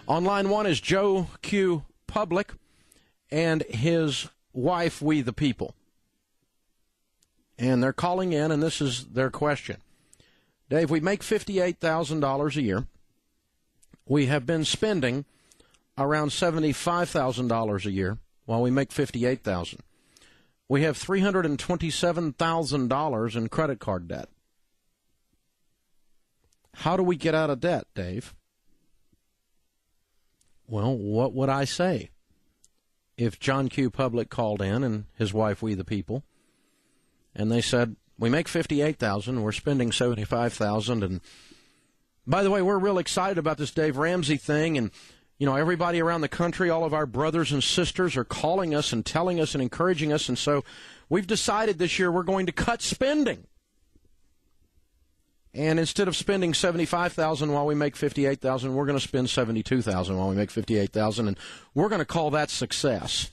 On line one is Joe Q. Public and his wife, We the People. And they're calling in, and this is their question. Dave, we make $58,000 a year. We have been spending around $75,000 a year while we make $58,000. We have $327,000 in credit card debt. How do we get out of debt, Dave? Well, what would I say if John Q. Public called in and his wife, We the People, and they said, we make $58,000, we're spending $75,000, and by the way, we're real excited about this Dave Ramsey thing, and everybody around the country, all of our brothers and sisters are calling us and telling us and encouraging us, and so we've decided this year we're going to cut spending. And instead of spending $75,000 while we make $58,000, we're going to spend $72,000 while we make $58,000, and we're going to call that success.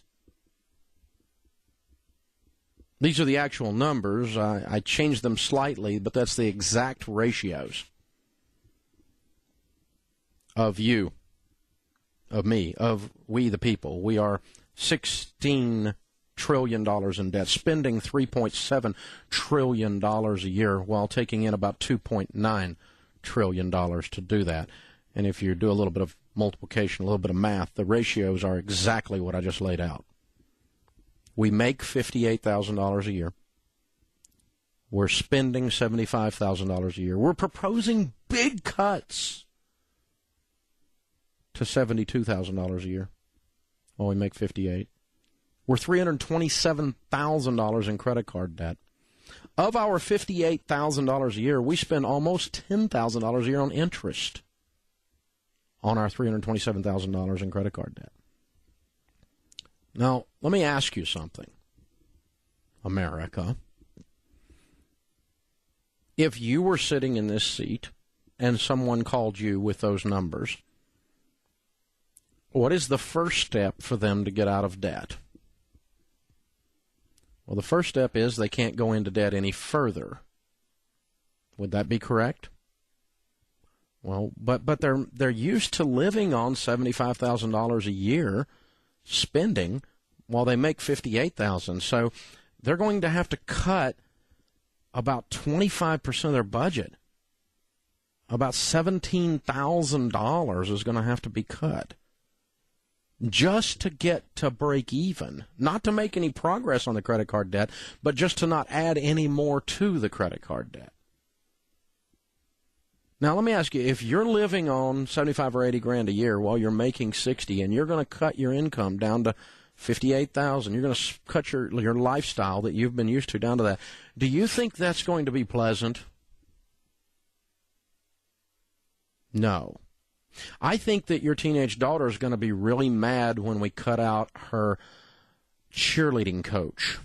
These are the actual numbers. I changed them slightly, but that's the exact ratios of you, of me, of We the People. We are $16 trillion in debt, spending $3.7 trillion a year while taking in about $2.9 trillion to do that. And if you do a little bit of multiplication, a little bit of math, the ratios are exactly what I just laid out. We make $58,000 a year. We're spending $75,000 a year. We're proposing big cuts to $72,000 a year while we make $58,000. We're $327,000 in credit card debt. Of our $58,000 a year, we spend almost $10,000 a year on interest on our $327,000 in credit card debt. Now, let me ask you something, America. If you were sitting in this seat and someone called you with those numbers, what is the first step for them to get out of debt? Well, the first step is they can't go into debt any further. Would that be correct? Well, but they're used to living on $75,000 a year, spending while they make $58,000. So they're going to have to cut about 25% of their budget. About $17,000 is going to have to be cut just to get to break even, not to make any progress on the credit card debt, but just to not add any more to the credit card debt. Now, let me ask you, if you're living on 75 or 80 grand a year while you're making 60 and you're going to cut your income down to 58,000, you're going to cut your lifestyle that you've been used to down to that. Do you think that's going to be pleasant? No. I think that your teenage daughter is going to be really mad when we cut out her cheerleading coach.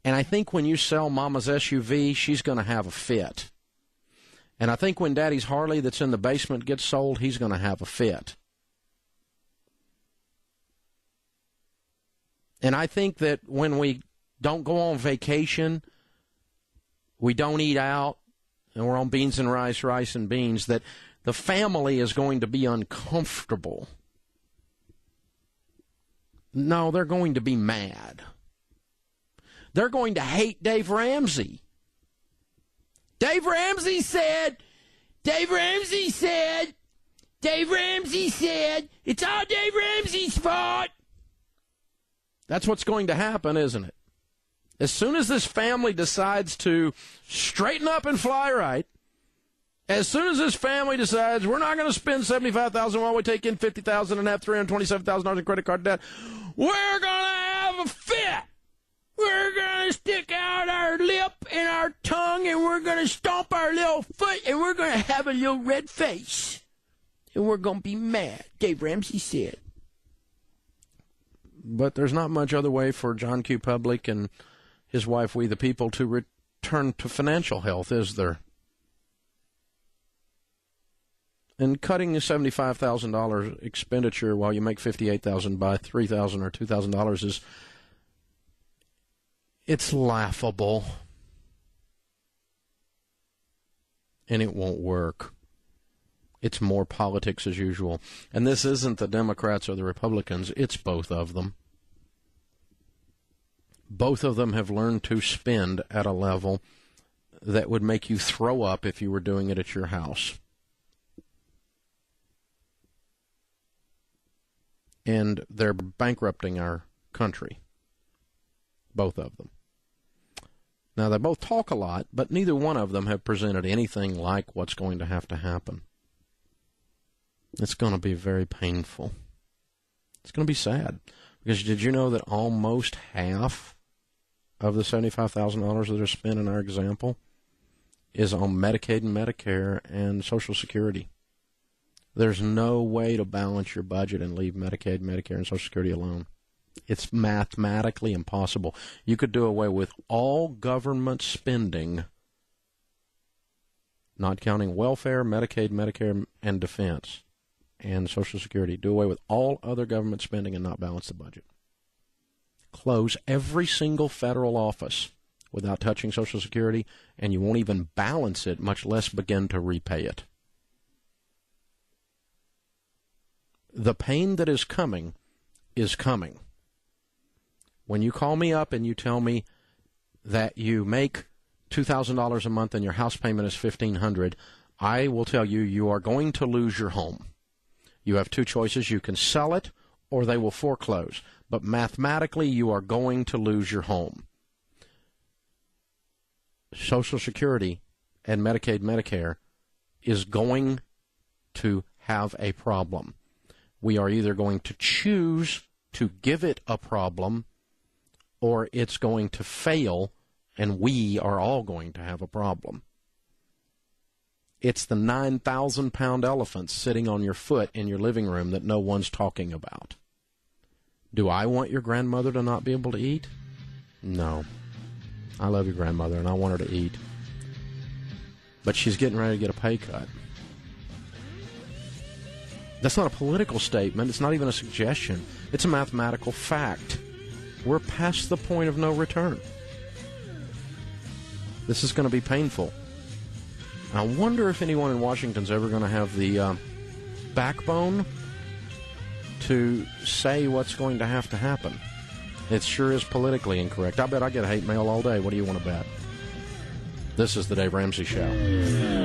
And I think when you sell Mama's SUV, she's going to have a fit. And I think when Daddy's Harley that's in the basement gets sold, he's going to have a fit. And I think that when we don't go on vacation, we don't eat out, and we're on beans and rice, rice and beans, that the family is going to be uncomfortable. No, they're going to be mad. They're going to hate Dave Ramsey. Dave Ramsey said, it's all Dave Ramsey's fault. That's what's going to happen, isn't it? As soon as this family decides to straighten up and fly right, as soon as this family decides we're not going to spend $75,000 while we take in $50,000 and have $327,000 in credit card debt, we're going to have a fit. We're going to stick out our lip and our tongue, and we're going to stomp our little foot, and we're going to have a little red face. And we're going to be mad, Dave Ramsey said. But there's not much other way for John Q. Public and his wife, We the People, to return to financial health, is there? And cutting the $75,000 expenditure while you make $58,000 by $3,000 or $2,000 is, it's laughable. And it won't work. It's more politics as usual. And this isn't the Democrats or the Republicans. It's both of them. Both of them have learned to spend at a level that would make you throw up if you were doing it at your house. And they're bankrupting our country. Both of them. Now, they both talk a lot, but neither one of them have presented anything like what's going to have to happen. It's going to be very painful. It's going to be sad. Because did you know that almost half of the $75,000 that are spent in our example is on Medicaid and Medicare and Social Security? There's no way to balance your budget and leave Medicaid, Medicare, and Social Security alone. It's mathematically impossible. You could do away with all government spending, not counting welfare, Medicaid, Medicare, and defense, and Social Security. Do away with all other government spending and not balance the budget. Close every single federal office without touching Social Security, and you won't even balance it, much less begin to repay it. The pain that is coming is coming. When you call me up and you tell me that you make $2,000 a month and your house payment is $1,500, I will tell you you are going to lose your home. You have two choices. You can sell it or they will foreclose. But mathematically, you are going to lose your home. Social Security and Medicaid, Medicare is going to have a problem. We are either going to choose to give it a problem or it's going to fail and we are all going to have a problem. It's the 9,000-pound elephant sitting on your foot in your living room that no one's talking about. Do I want your grandmother to not be able to eat? No. I love your grandmother and I want her to eat. But she's getting ready to get a pay cut. That's not a political statement. It's not even a suggestion. It's a mathematical fact. We're past the point of no return. This is going to be painful. I wonder if anyone in Washington's ever going to have the backbone to say what's going to have to happen. It sure is politically incorrect. I bet I get hate mail all day. What do you want to bet? This is the Dave Ramsey Show.